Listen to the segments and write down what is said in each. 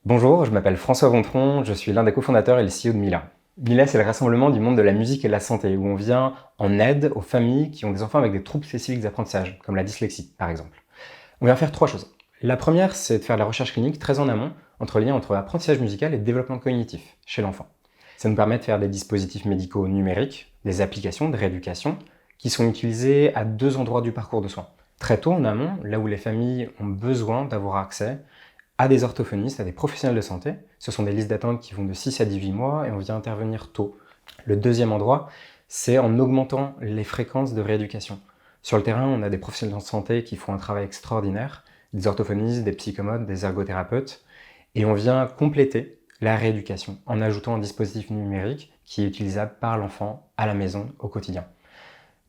Bonjour, je m'appelle François Vontron, je suis l'un des cofondateurs et le CEO de Mila. Mila, c'est le rassemblement du monde de la musique et de la santé, où on vient en aide aux familles qui ont des enfants avec des troubles spécifiques d'apprentissage, comme la dyslexie par exemple. On vient faire trois choses. La première, c'est de faire de la recherche clinique très en amont, lien entre apprentissage musical et développement cognitif chez l'enfant. Ça nous permet de faire des dispositifs médicaux numériques, des applications de rééducation, qui sont utilisés à deux endroits du parcours de soins. Très tôt en amont, là où les familles ont besoin d'avoir accès à des orthophonistes, à des professionnels de santé. Ce sont des listes d'attente qui vont de 6 à 18 mois et on vient intervenir tôt. Le deuxième endroit, c'est en augmentant les fréquences de rééducation. Sur le terrain, on a des professionnels de santé qui font un travail extraordinaire, des orthophonistes, des psychomotes, des ergothérapeutes, et on vient compléter la rééducation en ajoutant un dispositif numérique qui est utilisable par l'enfant à la maison au quotidien.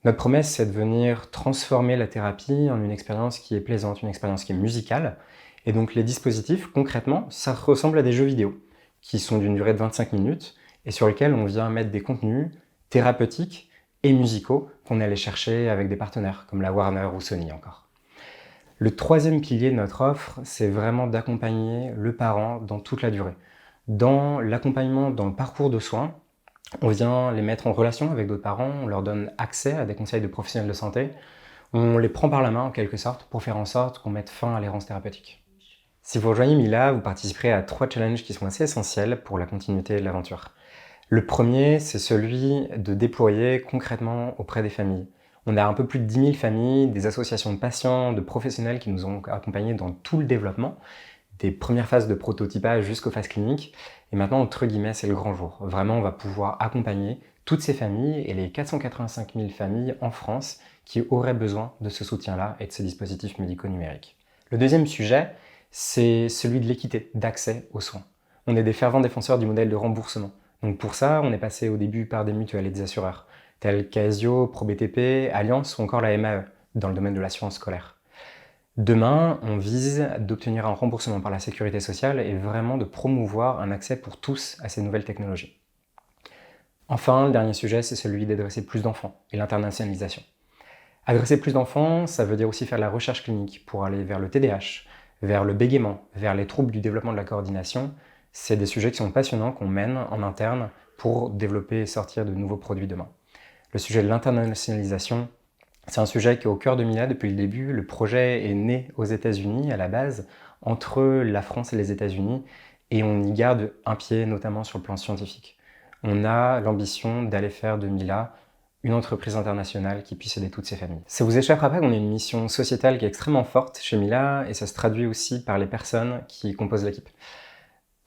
Notre promesse, c'est de venir transformer la thérapie en une expérience qui est plaisante, une expérience qui est musicale. Et donc les dispositifs, concrètement, ça ressemble à des jeux vidéo qui sont d'une durée de 25 minutes et sur lesquels on vient mettre des contenus thérapeutiques et musicaux qu'on est allé chercher avec des partenaires comme la Warner ou Sony encore. Le troisième pilier de notre offre, c'est vraiment d'accompagner le parent dans toute la durée. Dans l'accompagnement dans le parcours de soins, on vient les mettre en relation avec d'autres parents, on leur donne accès à des conseils de professionnels de santé, on les prend par la main en quelque sorte pour faire en sorte qu'on mette fin à l'errance thérapeutique. Si vous rejoignez Mila, vous participerez à 3 challenges qui sont assez essentiels pour la continuité de l'aventure. Le premier, c'est celui de déployer concrètement auprès des familles. On a un peu plus de 10 000 familles, des associations de patients, de professionnels qui nous ont accompagnés dans tout le développement, des premières phases de prototypage jusqu'aux phases cliniques. Et maintenant, entre guillemets, c'est le grand jour. Vraiment, on va pouvoir accompagner toutes ces familles et les 485 000 familles en France qui auraient besoin de ce soutien-là et de ces dispositifs médicaux numériques. Le deuxième sujet, c'est celui de l'équité d'accès aux soins. On est des fervents défenseurs du modèle de remboursement. Donc pour ça, on est passé au début par des mutuelles et des assureurs, tels qu'Aesio, ProBTP, Allianz ou encore la MAE, dans le domaine de l'assurance scolaire. Demain, on vise d'obtenir un remboursement par la sécurité sociale et vraiment de promouvoir un accès pour tous à ces nouvelles technologies. Enfin, le dernier sujet, c'est celui d'adresser plus d'enfants et l'internationalisation. Adresser plus d'enfants, ça veut dire aussi faire de la recherche clinique pour aller vers le TDAH, vers le bégaiement, vers les troubles du développement de la coordination. C'est des sujets qui sont passionnants, qu'on mène en interne pour développer et sortir de nouveaux produits demain. Le sujet de l'internationalisation, c'est un sujet qui est au cœur de Mila depuis le début. Le projet est né aux États-Unis à la base, entre la France et les États-Unis, et on y garde un pied notamment sur le plan scientifique. On a l'ambition d'aller faire de Mila une entreprise internationale qui puisse aider toutes ces familles. Ça vous échappera pas qu'on a une mission sociétale qui est extrêmement forte chez Mila et ça se traduit aussi par les personnes qui composent l'équipe.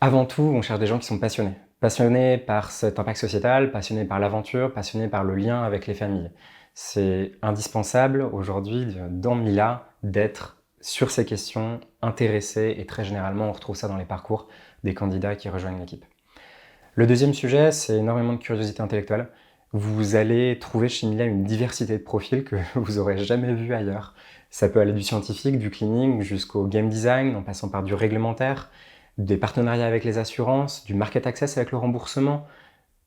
Avant tout, on cherche des gens qui sont passionnés. Passionnés par cet impact sociétal, passionnés par l'aventure, passionnés par le lien avec les familles. C'est indispensable aujourd'hui dans Mila d'être sur ces questions intéressés et très généralement on retrouve ça dans les parcours des candidats qui rejoignent l'équipe. Le deuxième sujet, c'est énormément de curiosité intellectuelle. Vous allez trouver chez Mila une diversité de profils que vous aurez jamais vu ailleurs. Ça peut aller du scientifique, du clinique, jusqu'au game design, en passant par du réglementaire, des partenariats avec les assurances, du market access avec le remboursement.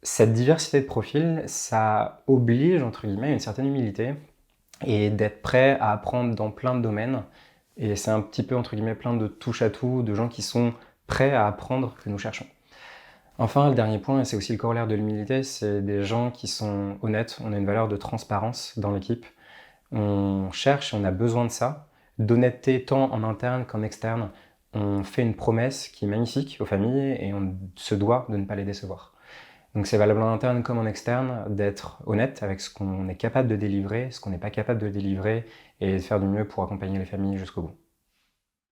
Cette diversité de profils, ça oblige, entre guillemets, à une certaine humilité et d'être prêt à apprendre dans plein de domaines. Et c'est un petit peu, entre guillemets, plein de touche à tout, de gens qui sont prêts à apprendre que nous cherchons. Enfin, le dernier point, et c'est aussi le corollaire de l'humilité, c'est des gens qui sont honnêtes. On a une valeur de transparence dans l'équipe. On cherche, on a besoin de ça, d'honnêteté tant en interne qu'en externe. On fait une promesse qui est magnifique aux familles et on se doit de ne pas les décevoir. Donc c'est valable en interne comme en externe d'être honnête avec ce qu'on est capable de délivrer, ce qu'on n'est pas capable de délivrer et de faire du mieux pour accompagner les familles jusqu'au bout.